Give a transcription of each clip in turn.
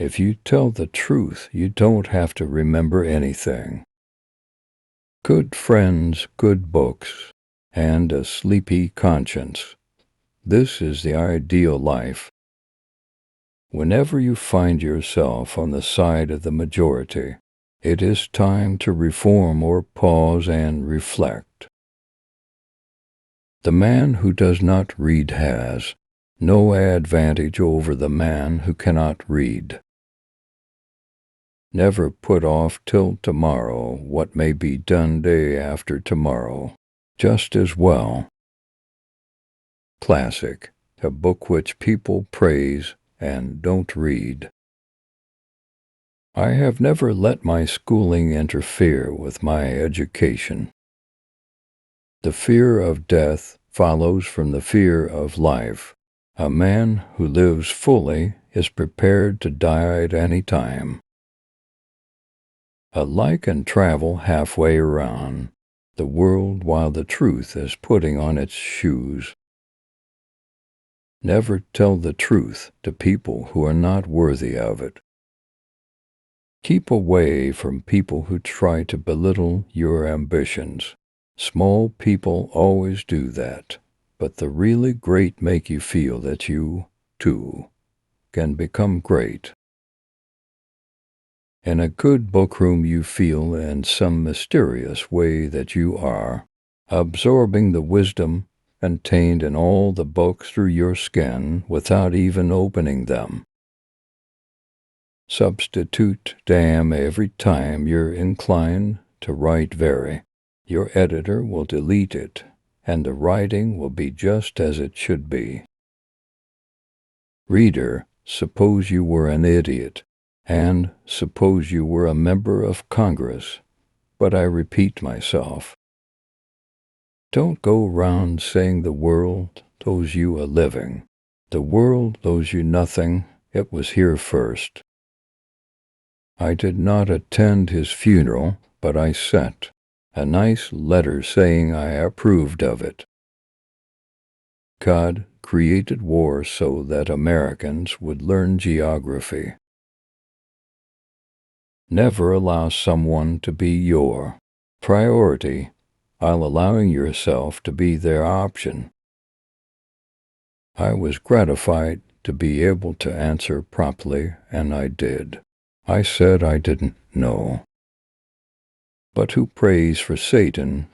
If you tell the truth, you don't have to remember anything. Good friends, good books, and a sleepy conscience. This is the ideal life. Whenever you find yourself on the side of the majority, it is time to reform or pause and reflect. The man who does not read has no advantage over the man who cannot read. Never put off till tomorrow what may be done day after tomorrow, just as well. Classic, a book which people praise and don't read. I have never let my schooling interfere with my education. The fear of death follows from the fear of life. A man who lives fully is prepared to die at any time. A lie can travel halfway around the world while the truth is putting on its shoes. Never tell the truth to people who are not worthy of it. Keep away from people who try to belittle your ambitions. Small people always do that, but the really great make you feel that you, too, can become great. In a good bookroom you feel in some mysterious way that you are absorbing the wisdom contained in all the books through your skin without even opening them. Substitute damn every time you're inclined to write very. Your editor will delete it, and the writing will be just as it should be. Reader, suppose you were an idiot, and suppose you were a member of Congress, but I repeat myself. Don't go round saying the world owes you a living. The world owes you nothing. It was here first. I did not attend his funeral, but I sent a nice letter saying I approved of it. God created war so that Americans would learn geography. Never allow someone to be your priority while allowing yourself to be their option. I was gratified to be able to answer promptly, and I did. I said I didn't know. But who prays for Satan,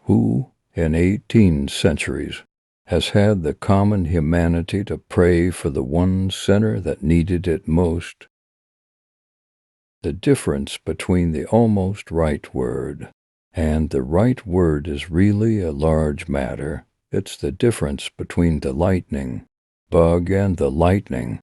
who, in 18 centuries, has had the common humanity to pray for the one sinner that needed it most? The difference between the almost right word and the right word is really a large matter. It's the difference between the lightning bug and the lightning.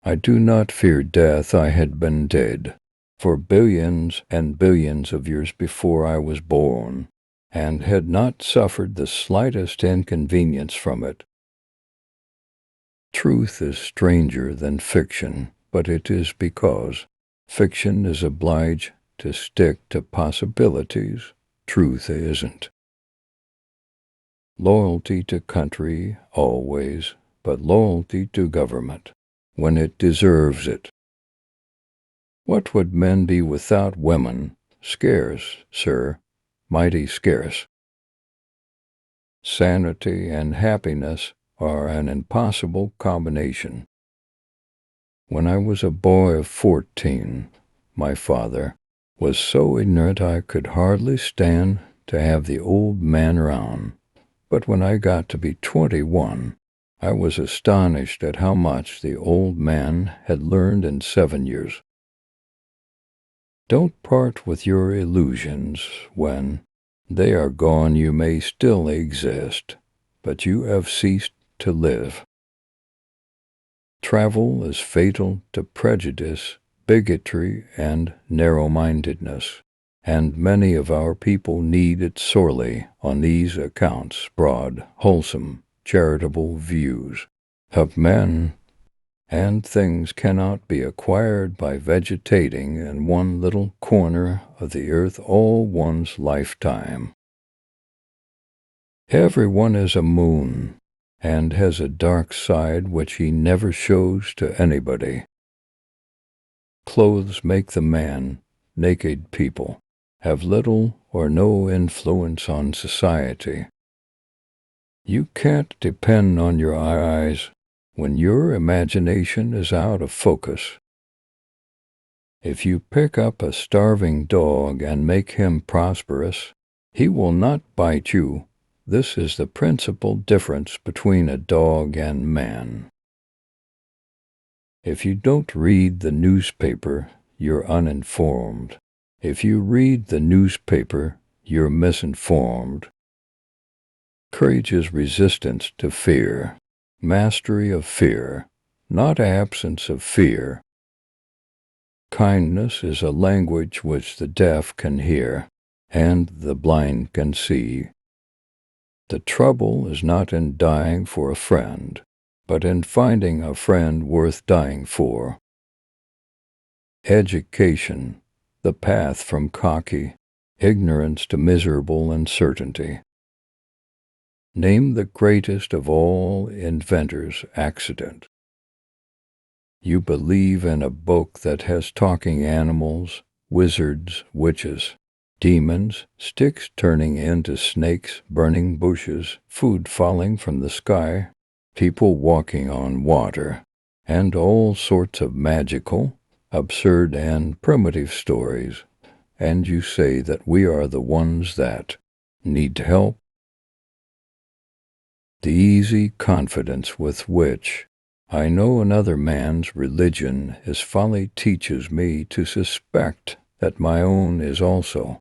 I do not fear death. I had been dead for billions and billions of years before I was born, and had not suffered the slightest inconvenience from it. Truth is stranger than fiction, but it is because fiction is obliged to stick to possibilities. Truth isn't. Loyalty to country, always, but loyalty to government, when it deserves it. What would men be without women? Scarce, sir, mighty scarce. Sanity and happiness are an impossible combination. When I was a boy of 14, my father was so ignorant I could hardly stand to have the old man round. But when I got to be 21, I was astonished at how much the old man had learned in 7 years. Don't part with your illusions. When they are gone, you may still exist, but you have ceased to live. Travel is fatal to prejudice, bigotry, and narrow-mindedness, and many of our people need it sorely on these accounts. Broad, wholesome, charitable views of men and things cannot be acquired by vegetating in one little corner of the earth all one's lifetime. Everyone is a moon, and has a dark side which he never shows to anybody. clothes make the man, naked people have little or no influence on society. You can't depend on your eyes when your imagination is out of focus. If you pick up a starving dog and make him prosperous, he will not bite you. This is the principal difference between a dog and man. If you don't read the newspaper, you're uninformed. If you read the newspaper, you're misinformed. Courage is resistance to fear, mastery of fear, not absence of fear. Kindness is a language which the deaf can hear, and the blind can see. The trouble is not in dying for a friend, but in finding a friend worth dying for. Education, the path from cocky ignorance to miserable uncertainty. Name the greatest of all inventors, accident. You believe in a book that has talking animals, wizards, witches, demons, sticks turning into snakes, burning bushes, food falling from the sky, people walking on water, and all sorts of magical, absurd, and primitive stories, and you say that we are the ones that need help. The easy confidence with which I know another man's religion is folly teaches me to suspect that my own is also.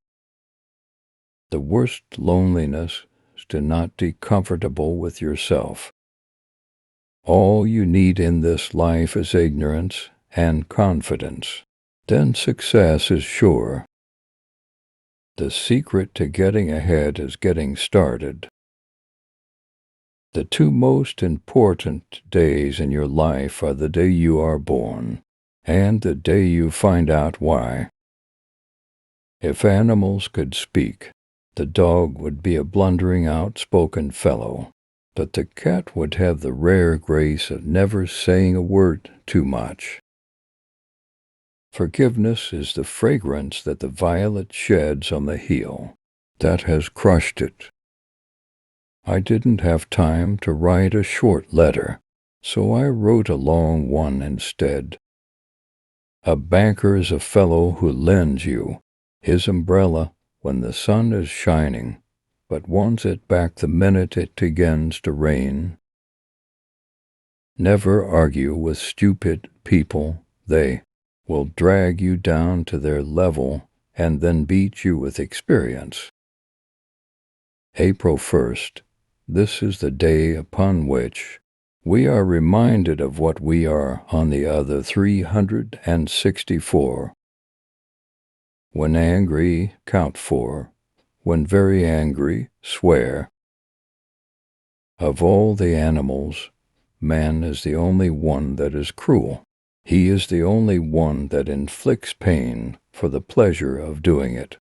The worst loneliness is to not be comfortable with yourself. All you need in this life is ignorance and confidence. Then success is sure. The secret to getting ahead is getting started. The two most important days in your life are the day you are born and the day you find out why. If animals could speak, the dog would be a blundering, outspoken fellow, but the cat would have the rare grace of never saying a word too much. Forgiveness is the fragrance that the violet sheds on the heel that has crushed it. I didn't have time to write a short letter, so I wrote a long one instead. A banker is a fellow who lends you his umbrella when the sun is shining, but wants it back the minute it begins to rain. Never argue with stupid people. They will drag you down to their level and then beat you with experience. April 1st. This is the day upon which we are reminded of what we are on the other 364. When angry, count 4. When very angry, swear. Of all the animals, man is the only one that is cruel. He is the only one that inflicts pain for the pleasure of doing it.